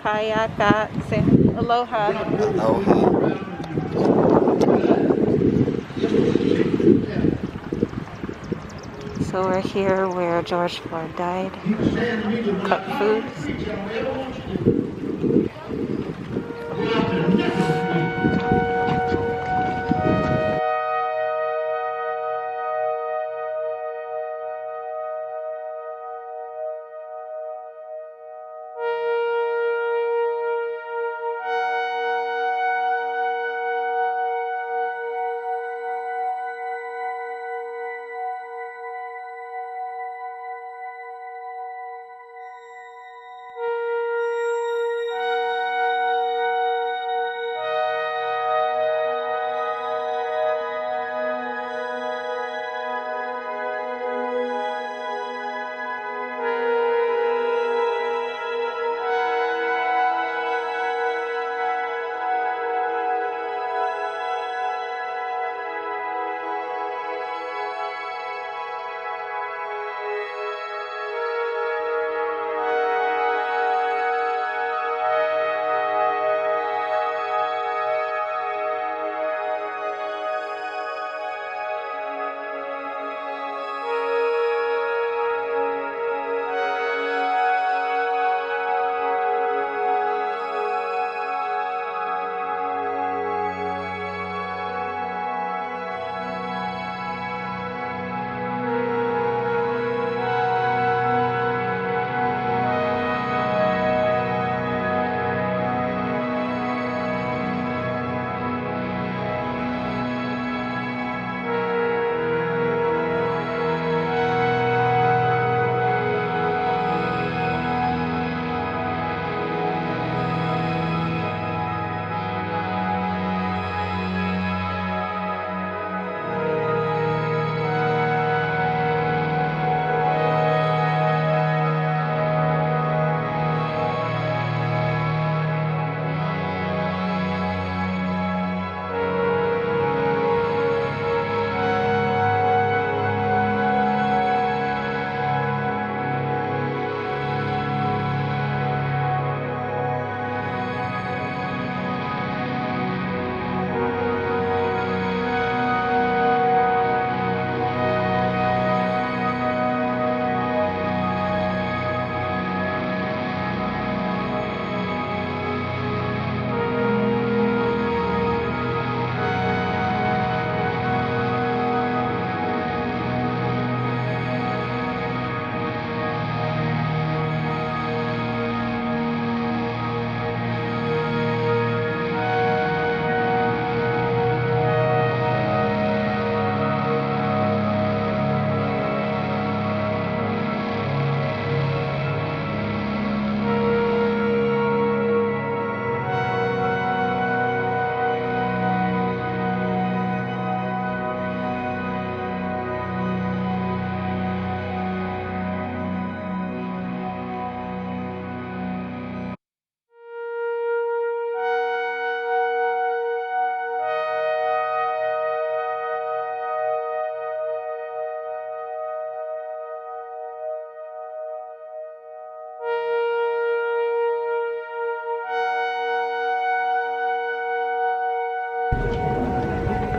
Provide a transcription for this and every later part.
kayak, say aloha. Aloha. So we're here where George Floyd died. Cut foods.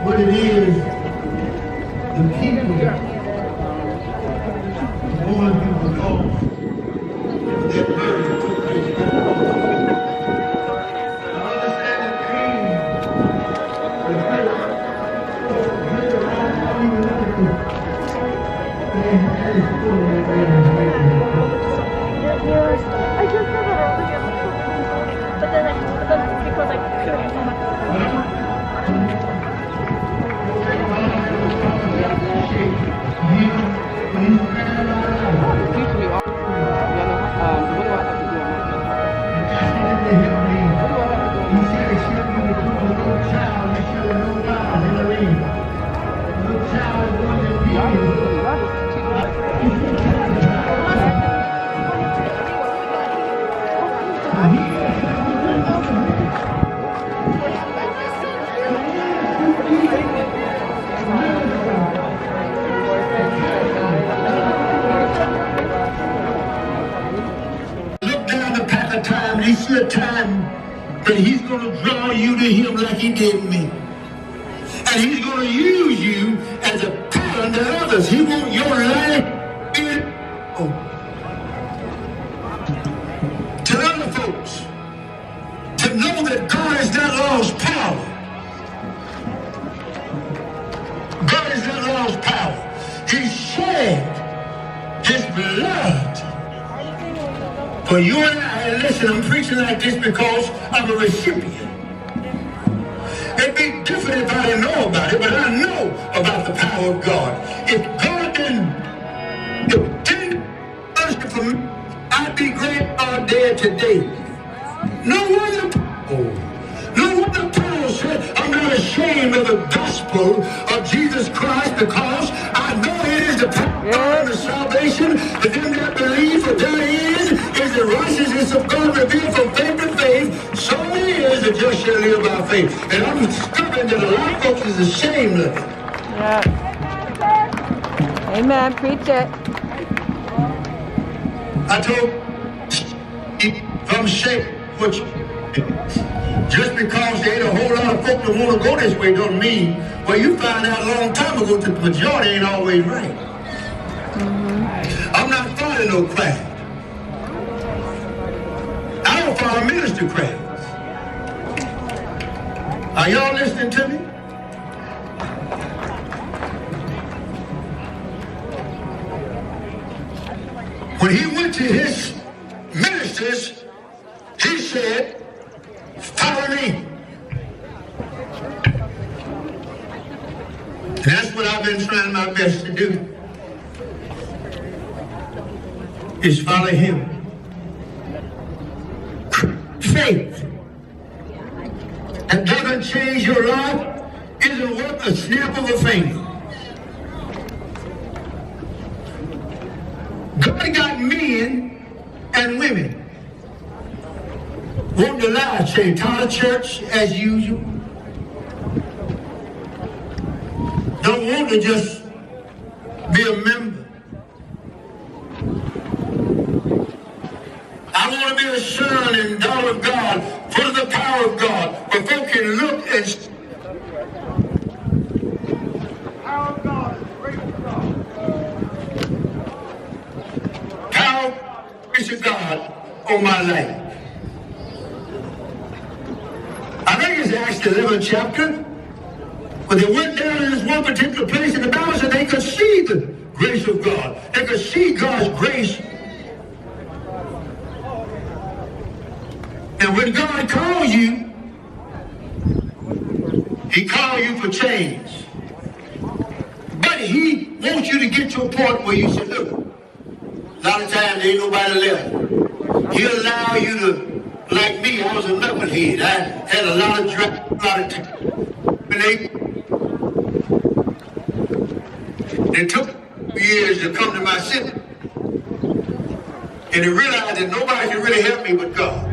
What it is, the people going through the cause that murder took place. I understand the pain, the hurt, don't even look at this. That is still right there in the head. I just said that earlier, but then because I couldn't so much. Look down the path of time but he see a time that he's going to draw you to him like he did me. And he's going to use you as a pattern to others. He wants your life to other folks to know that God has not lost power. God has not lost power. He shed his blood for you and I. And listen, I'm preaching like this because I'm a recipient. It'd be different if I didn't know about it, but I know about the power of God. If God didn't worship for me, I'd be great all dead today. No wonder Paul said, I'm not ashamed of the gospel of Jesus Christ, because I know it is the power of the salvation to them that believe, for therein is the righteousness of God revealed from faith to faith. So it is the just shall live by faith. And I'm discovering that a lot of folks is ashamed of it. Yeah. Amen. Preach it. I told I'm ashamed what you just because there ain't a whole lot of folk that want to go this way don't mean, well, you find out a long time ago that the majority ain't always right. I'm not following no crowd. I don't follow minister crowds. Are y'all listening to me? When he went to his ministers, he said, follow me. And that's what I've been trying my best to do, is follow him. Faith that doesn't change your life isn't worth a snap of a finger. God got men and women want to lie, say, tired of church as usual. Don't want to just be a member. I want to be a son and daughter of God, full of the power of God, where folk can look and see the power of God is great to God. Power is to God on my life. I think it's Acts the 11th chapter, but they went down in this one particular place, and the Bible said they could see the grace of God. They could see God's grace. And when God calls you, he calls you for change. But he wants you to get to a point where you say, look, a lot of times there ain't nobody left. He'll allow you to, like me, I was a knucklehead. I had a lot of drink, a lot of time. It took years to come to my senses. And to realize that nobody can really help me but God.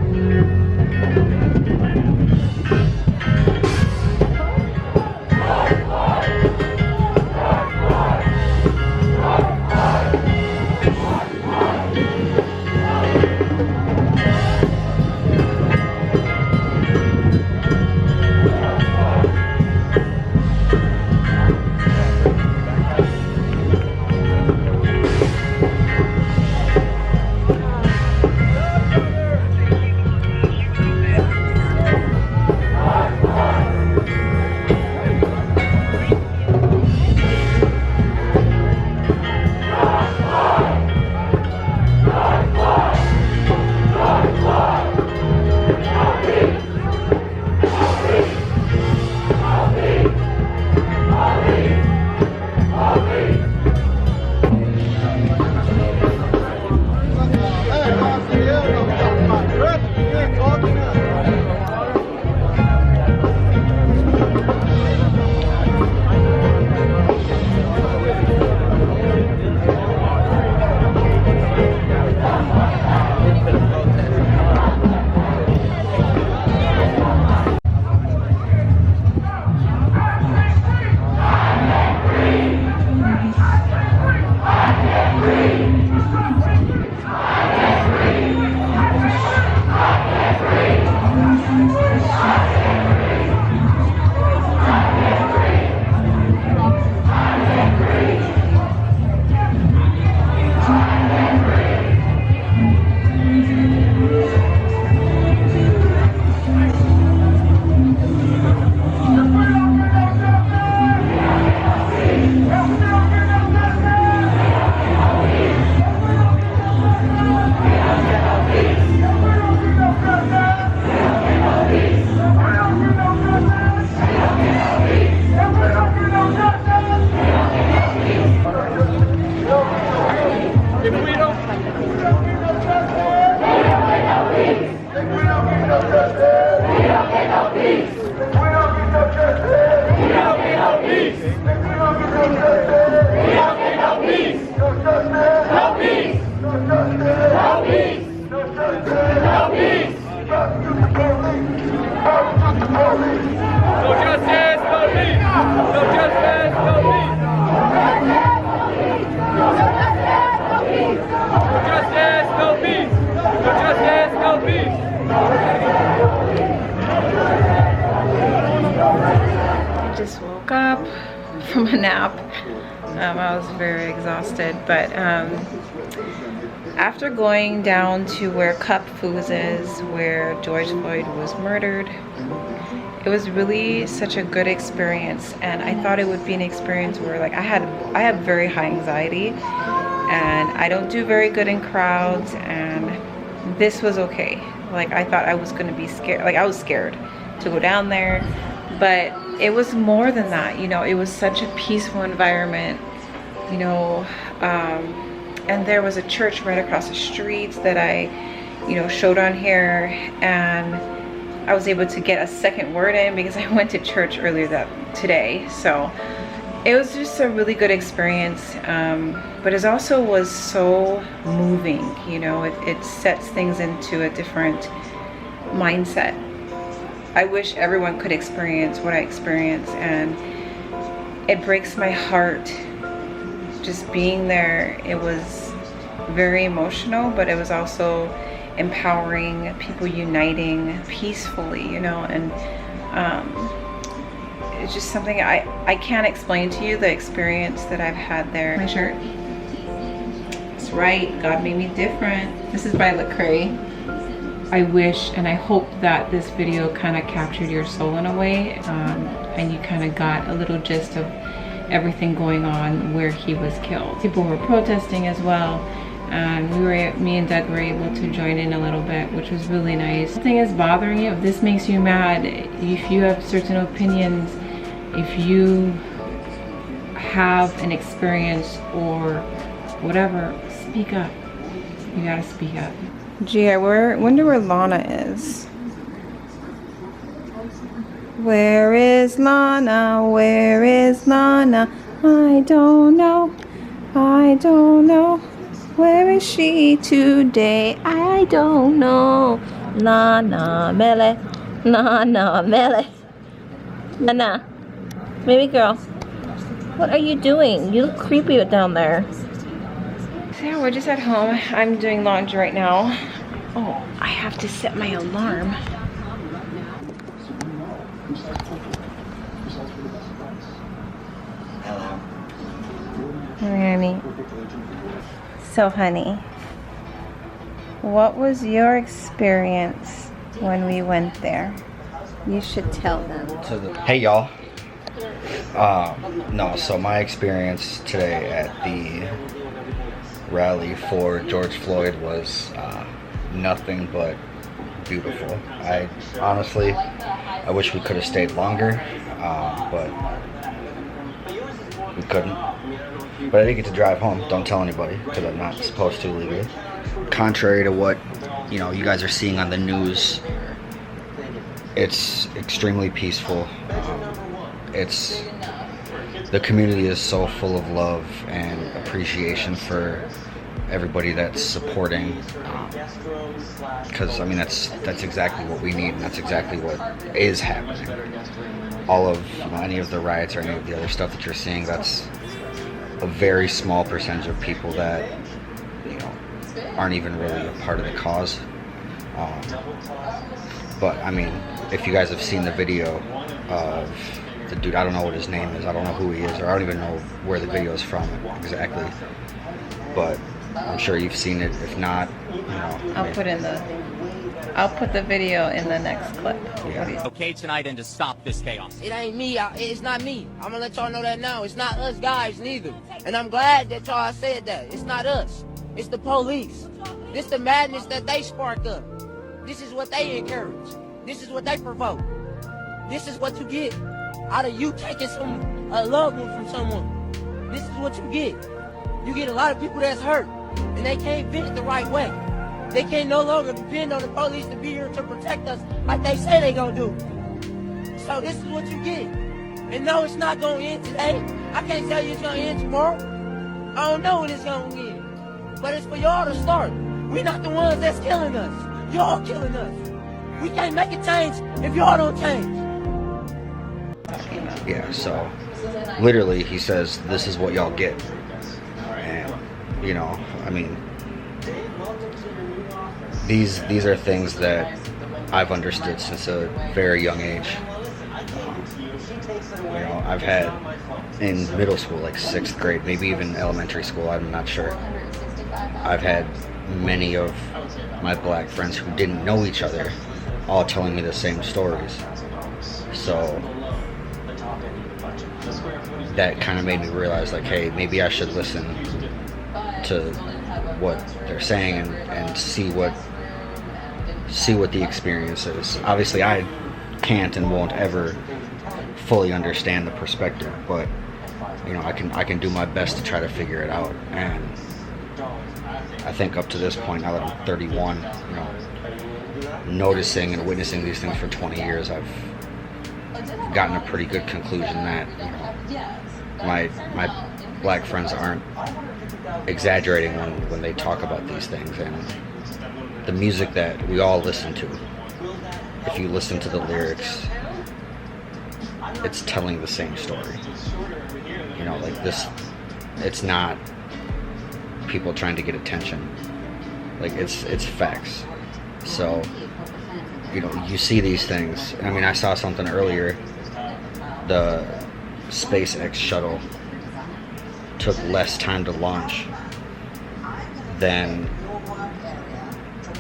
I just woke up from a nap. I was very exhausted, but after going down to where Cup Foods is, where George Floyd was murdered, it was really such a good experience, and I thought it would be an experience where, like, I have very high anxiety and I don't do very good in crowds, and this was okay. Like, I thought I was going to be scared. Like, I was scared to go down there, but it was more than that. You know, it was such a peaceful environment, you know, and there was a church right across the street that I, you know, showed on here, and I was able to get a second word in because I went to church earlier today. So it was just a really good experience, but it also was so moving. You know, it sets things into a different mindset. I wish everyone could experience what I experienced, and it breaks my heart just being there. It was very emotional, but it was also empowering, people uniting peacefully, you know, and it's just something I can't explain to you, the experience that I've had there. My shirt. That's right, God made me different. This is by Lecrae. I wish and I hope that this video kind of captured your soul in a way, and you kind of got a little gist of everything going on where he was killed. People were protesting as well, and me and Doug were able to join in a little bit, which was really nice. If something is bothering you, if this makes you mad, if you have certain opinions, if you have an experience or whatever, speak up. You gotta speak up. Gee, I wonder where Lana is. Where is Lana? Where is Lana? I don't know. I don't know. Where is she today? I don't know. Lana Mele. Lana Mele. Lana. Baby girl. What are you doing? You look creepy down there. So yeah, we're just at home. I'm doing laundry right now. Oh, I have to set my alarm. Hi, honey. So, honey, what was your experience when we went there? You should tell them. Hey, y'all. No, so my experience today at the rally for George Floyd was nothing but beautiful. I wish we could have stayed longer, but we couldn't. But I did get to drive home. Don't tell anybody, because I'm not supposed to legally. Contrary to what, you know, you guys are seeing on the news, it's extremely peaceful. The community is so full of love and appreciation for everybody that's supporting, because I mean that's exactly what we need, and that's exactly what is happening. All of any of the riots or any of the other stuff that you're seeing, that's a very small percentage of people that, you know, aren't even really a part of the cause. But I mean, if you guys have seen the video of the dude, I don't know what his name is, I don't know who he is, or I don't even know where the video is from exactly, but I'm sure you've seen it. If not, you know, I'll put the video in the next clip. Yeah. Okay tonight, and to stop this chaos. It ain't me. It's not me. I'm gonna let y'all know that now. It's not us guys neither. And I'm glad that y'all said that. It's not us. It's the police. This the madness that they spark up. This is what they encourage. This is what they provoke. This is what you get out of you taking a loved one from someone. This is what you get. You get a lot of people that's hurt, and they can't vent the right way. They can no longer depend on the police to be here to protect us like they say they gonna do. So this is what you get. And no, it's not gonna end today. I can't tell you it's gonna end tomorrow. I don't know when it's gonna end. But it's for y'all to start. We're not the ones that's killing us. Y'all killing us. We can't make a change if y'all don't change. Yeah, so literally he says, this is what y'all get. And, you know, I mean, these are things that I've understood since a very young age. You know, I've had in middle school, like 6th grade, maybe even elementary school, I'm not sure. I've had many of my black friends who didn't know each other all telling me the same stories. So that kind of made me realize, like, hey, maybe I should listen to what they're saying and see what the experience is. Obviously, I can't and won't ever fully understand the perspective, but you know, I can do my best to try to figure it out. And I think up to this point, now that I'm 31, you know, noticing and witnessing these things for 20 years, I've gotten a pretty good conclusion that, you know, my black friends aren't exaggerating when they talk about these things. And the music that we all listen to, if you listen to the lyrics, it's telling the same story. You know, like this, it's not people trying to get attention. Like it's facts. So, you know, you see these things. I mean, I saw something earlier. The SpaceX shuttle took less time to launch than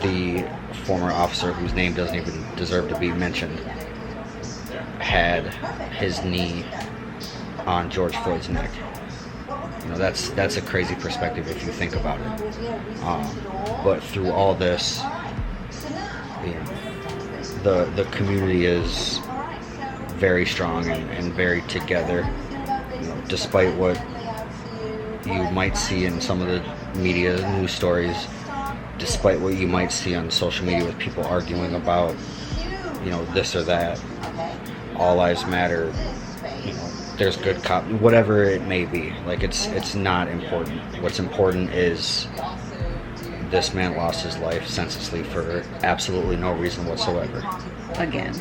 the former officer, whose name doesn't even deserve to be mentioned, had his knee on George Floyd's neck. You know, that's a crazy perspective if you think about it. But through all this, you know, the community is very strong and very together. You know, despite what you might see in some of the media news stories, despite what you might see on social media with people arguing about, you know, this or that, all lives matter, you know, there's good cop, whatever it may be. Like, it's not important. What's important is this man lost his life senselessly for absolutely no reason whatsoever. Again,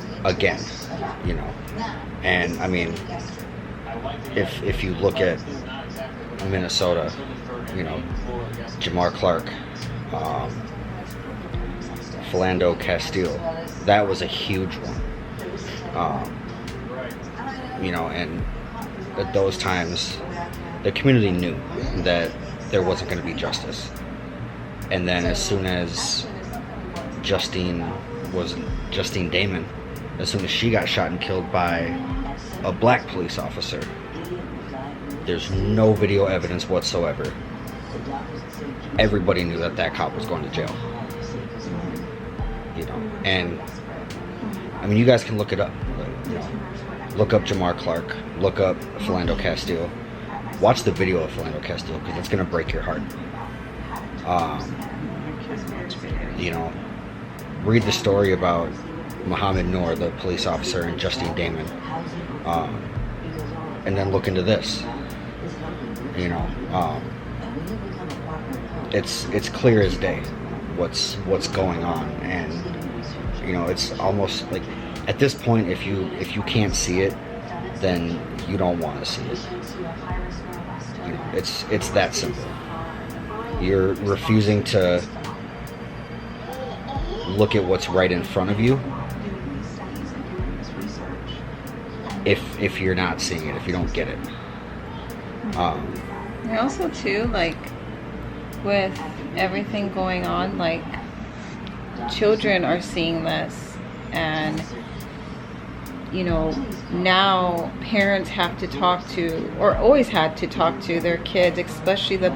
you know. And I mean, if you look at Minnesota, you know, Jamar Clark, Philando Castile, that was a huge one. You know, and at those times, the community knew that there wasn't going to be justice. And then as soon as Justine Damon, as soon as she got shot and killed by a black police officer, there's no video evidence whatsoever. Everybody knew that cop was going to jail. You know, and I mean, you guys can look it up. You know, look up Jamar Clark, look up Philando Castile, watch the video of Philando Castile, because it's going to break your heart. You know, read the story about Muhammad Noor, the police officer, and Justine Damon, and then look into this. You know, it's clear as day what's going on, and you know, it's almost like at this point, if you can't see it, then you don't want to see it. You know, it's that simple. You're refusing to look at what's right in front of you if you're not seeing it, if you don't get it. And also too, like, with everything going on, like, children are seeing this, and you know, now parents have to talk to, or always had to talk to, their kids, especially the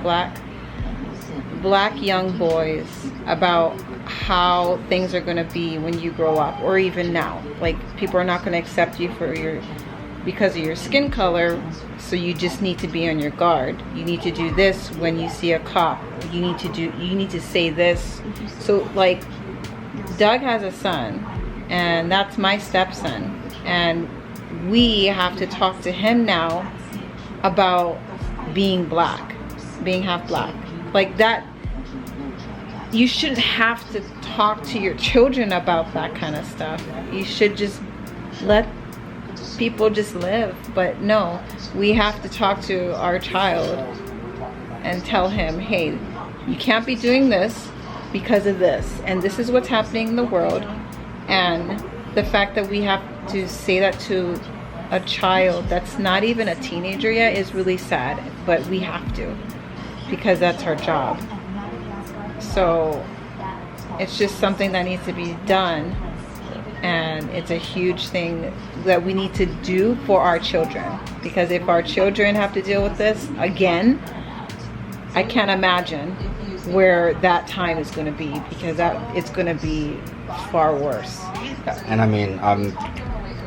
black young boys, about how things are going to be when you grow up, or even now. Like, people are not going to accept you because of your skin color, so you just need to be on your guard. You need to do this when you see a cop. You need to say this. So, like, Doug has a son, and that's my stepson, and we have to talk to him now about being black, being half black. Like that, you shouldn't have to talk to your children about that kind of stuff. You should just let people just live. But no, we have to talk to our child and tell him, hey, you can't be doing this because of this, and this is what's happening in the world. And the fact that we have to say that to a child that's not even a teenager yet is really sad, but we have to, because that's our job. So it's just something that needs to be done, and it's a huge thing that we need to do for our children, because if our children have to deal with this again, I can't imagine where that time is going to be, because it's going to be far worse. And I mean,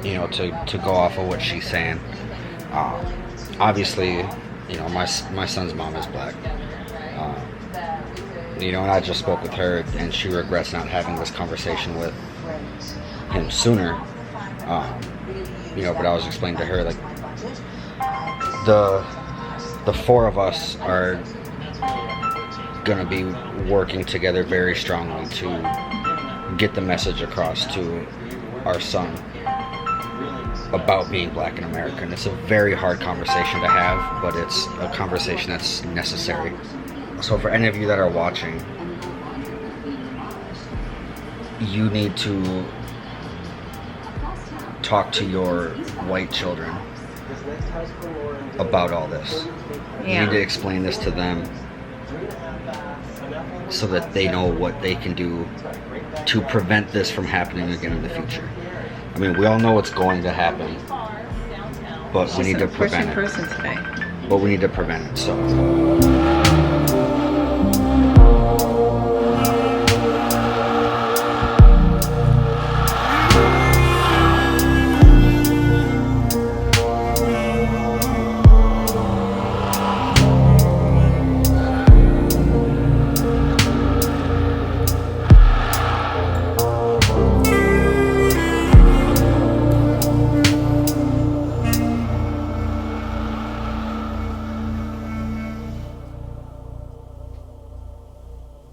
you know, to go off of what she's saying, obviously, you know, my son's mom is black. You know, and I just spoke with her, and she regrets not having this conversation with him sooner. You know, but I was explaining to her, like, the four of us are gonna be working together very strongly to get the message across to our son about being black in America. And it's a very hard conversation to have, but it's a conversation that's necessary. So for any of you that are watching, you need to talk to your white children about all this. You need to explain this to them so that they know what they can do to prevent this from happening again in the future. I mean, we all know it's going to happen, but we need to prevent it. But we need to prevent it. So.